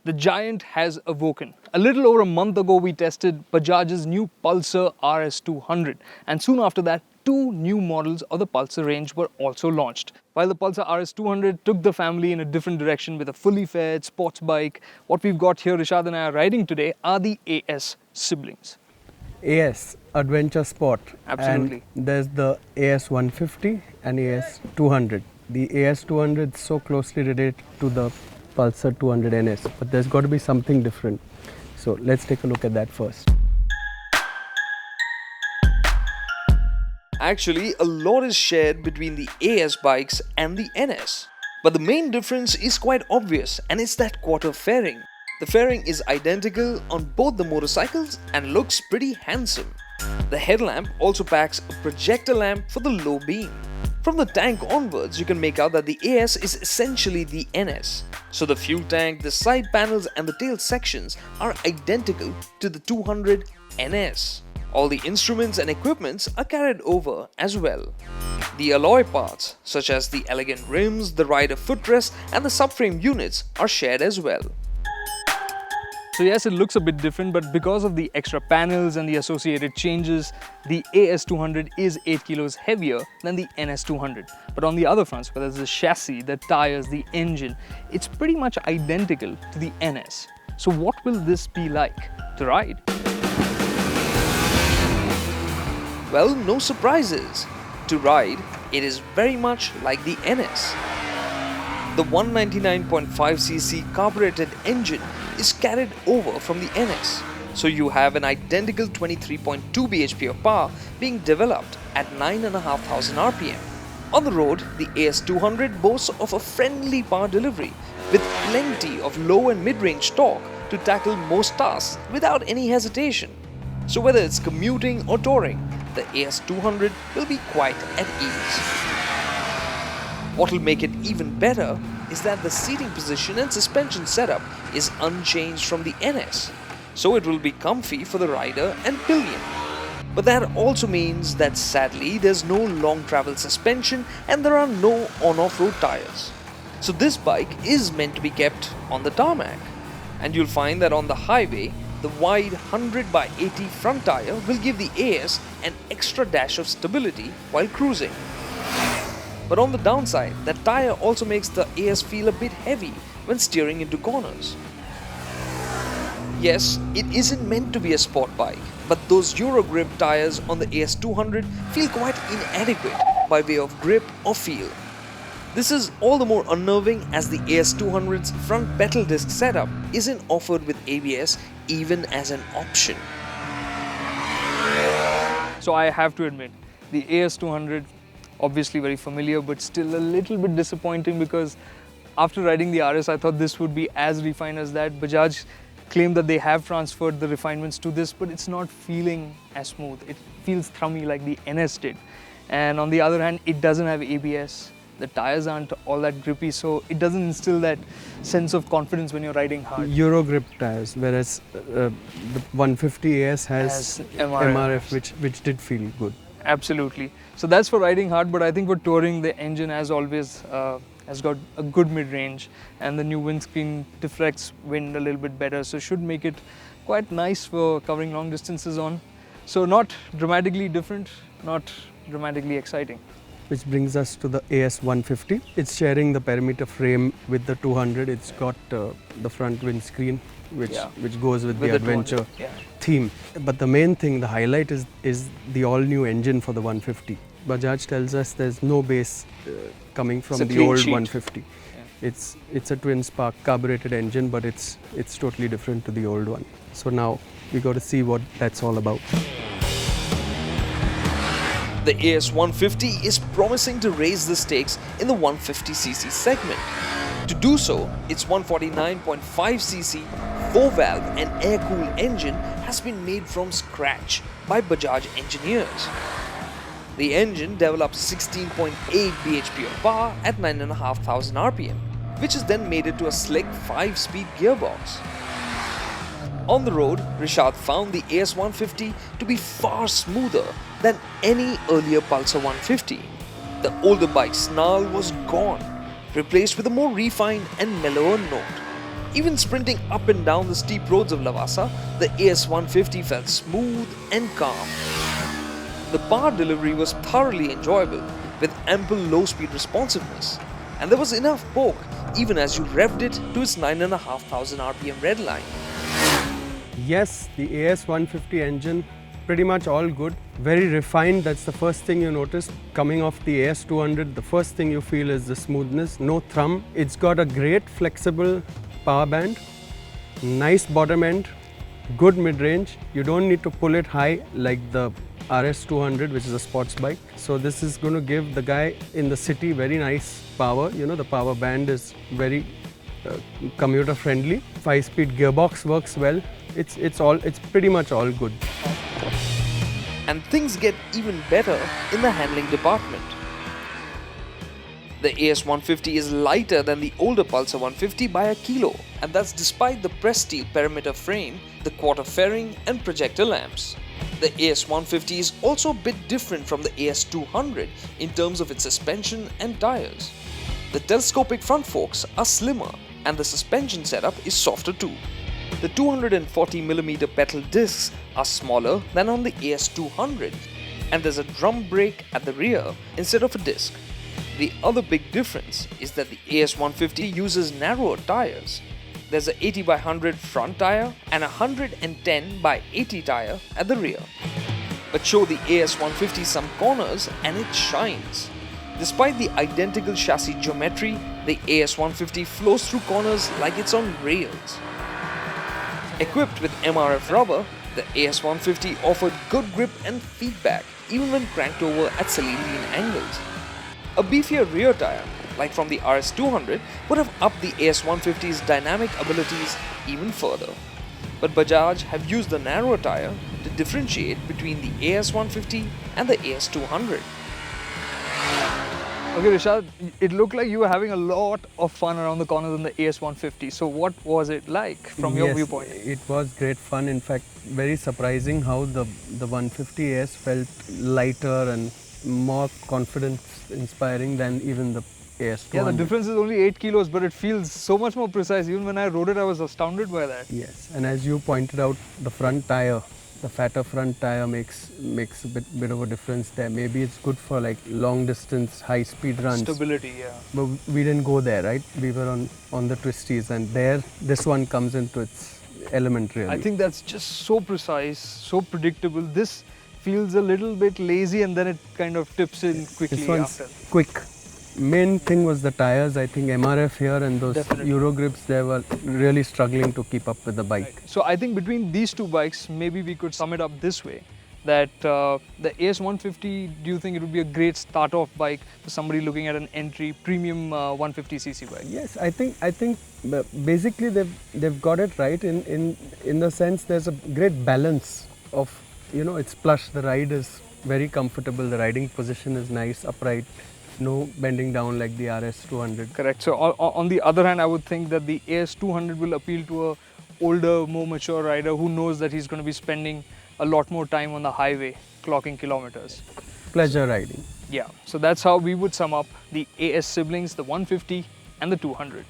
The giant has awoken. A little over a month ago, we tested Bajaj's new Pulsar RS 200, and soon after that, two new models of the Pulsar range were also launched. While the Pulsar RS 200 took the family in a different direction with a fully faired sports bike, what we've got here, Rishad and I are riding today, are the AS siblings. AS, Adventure Sport. Absolutely. And there's the AS 150 and AS 200. The AS 200 is so closely related to the Pulsar 200 NS, but there's got to be something different. So let's take a look at that first. Actually, a lot is shared between the AS bikes and the NS. But the main difference is quite obvious, and it's that quarter fairing. The fairing is identical on both the motorcycles and looks pretty handsome. The headlamp also packs a projector lamp for the low beam. From the tank onwards, you can make out that the AS is essentially the NS. So the fuel tank, the side panels and the tail sections are identical to the 200 NS. All the instruments and equipments are carried over as well. The alloy parts, such as the elegant rims, the rider footrest and the subframe units are shared as well. So yes, it looks a bit different, but because of the extra panels and the associated changes, the AS200 is 8 kilos heavier than the NS200. But on the other fronts, whether it's the chassis, the tires, the engine, it's pretty much identical to the NS. So what will this be like to ride? Well, no surprises. To ride, it is very much like the NS. The 199.5cc carbureted engine is carried over from the NS. So you have an identical 23.2 bhp of power being developed at 9,500 rpm. On the road, the AS200 boasts of a friendly power delivery with plenty of low and mid-range torque to tackle most tasks without any hesitation. So whether it's commuting or touring, the AS200 will be quite at ease. What will make it even better is that the seating position and suspension setup is unchanged from the NS, so it will be comfy for the rider and pillion. But that also means that sadly there's no long travel suspension and there are no on-off road tires. So this bike is meant to be kept on the tarmac, and you'll find that on the highway the wide 100/80 front tire will give the AS an extra dash of stability while cruising. But on the downside, that tire also makes the AS feel a bit heavy when steering into corners. Yes, it isn't meant to be a sport bike, but those Eurogrip tires on the AS200 feel quite inadequate by way of grip or feel. This is all the more unnerving as the AS200's front pedal disc setup isn't offered with ABS even as an option. So I have to admit, the AS200, obviously very familiar, but still a little bit disappointing because after riding the RS, I thought this would be as refined as that. Bajaj claimed that they have transferred the refinements to this, but it's not feeling as smooth. It feels thrummy like the NS did. And on the other hand, it doesn't have ABS. The tires aren't all that grippy, so it doesn't instill that sense of confidence when you're riding hard. Eurogrip tires, whereas the 150 AS has MRF, which did feel good. Absolutely. So that's for riding hard, but I think for touring, the engine, as always, has got a good mid-range, and the new windscreen deflects wind a little bit better, so should make it quite nice for covering long distances on. So not dramatically different, not dramatically exciting. Which brings us to the AS 150. It's sharing the perimeter frame with the 200. It's got the front windscreen, which goes with the adventure theme. But the main thing, the highlight is the all-new engine for the 150. Bajaj tells us there's no base coming from the old 150. Yeah. It's a twin spark carbureted engine, but it's totally different to the old one. So now we got to see what that's all about. The AS150 is promising to raise the stakes in the 150cc segment. To do so, its 149.5cc 4-valve and air-cooled engine has been made from scratch by Bajaj engineers. The engine develops 16.8 bhp of power at 9,500 rpm, which is then mated to a slick 5-speed gearbox. On the road, Rishad found the AS150 to be far smoother than any earlier Pulsar 150. The older bike's snarl was gone, replaced with a more refined and mellower note. Even sprinting up and down the steep roads of Lavasa, the AS150 felt smooth and calm. The power delivery was thoroughly enjoyable, with ample low-speed responsiveness, and there was enough poke even as you revved it to its 9,500 RPM red line. Yes, the AS150 engine, pretty much all good. Very refined, that's the first thing you notice. Coming off the AS200, the first thing you feel is the smoothness, no thrum. It's got a great flexible power band, nice bottom end, good mid-range. You don't need to pull it high like the RS200, which is a sports bike. So this is going to give the guy in the city very nice power. You know, the power band is very commuter friendly. 5-speed gearbox works well. It's pretty much all good. And things get even better in the handling department. The AS150 is lighter than the older Pulsar 150 by a kilo, and that's despite the pressed steel perimeter frame, the quarter fairing and projector lamps. The AS150 is also a bit different from the AS200 in terms of its suspension and tires. The telescopic front forks are slimmer and the suspension setup is softer too. The 240mm pedal discs are smaller than on the AS200, and there's a drum brake at the rear instead of a disc. The other big difference is that the AS150 uses narrower tires. There's a 80/100 front tire and a 110/80 tire at the rear. But show the AS150 some corners and it shines. Despite the identical chassis geometry, the AS150 flows through corners like it's on rails. Equipped with MRF rubber, the AS150 offered good grip and feedback even when cranked over at silly lean angles. A beefier rear tire, like from the RS200, would have upped the AS150's dynamic abilities even further. But Bajaj have used the narrower tire to differentiate between the AS150 and the AS200. Okay, Rishad, it looked like you were having a lot of fun around the corners on the AS150. So what was it like from your viewpoint? It was great fun. In fact, very surprising how the 150 AS felt lighter and more confidence inspiring than even the AS200. Yeah, the difference is only 8 kilos, but it feels so much more precise. Even when I rode it, I was astounded by that. Yes, and as you pointed out, the front tire, the fatter front tire makes a bit of a difference there. Maybe it's good for like long distance, high speed runs. Stability, yeah. But we didn't go there, right? We were on the twisties, and there this one comes into its element really. I think that's just so precise, so predictable. This feels a little bit lazy and then it kind of tips in quickly this one's after. quick. Main thing was the tires. I think MRF here and those Euro grips, they were really struggling to keep up with the bike. Right. So I think between these two bikes, maybe we could sum it up this way. That the AS150, do you think it would be a great start-off bike for somebody looking at an entry premium 150cc bike? Yes, I think basically they've got it right in the sense there's a great balance of, you know, it's plush, the ride is very comfortable, the riding position is nice, upright, no bending down like the RS200. Correct. So on the other hand, I would think that the AS200 will appeal to a older, more mature rider who knows that he's going to be spending a lot more time on the highway, clocking kilometers. Pleasure riding. Yeah. So that's how we would sum up the AS siblings, the 150 and the 200.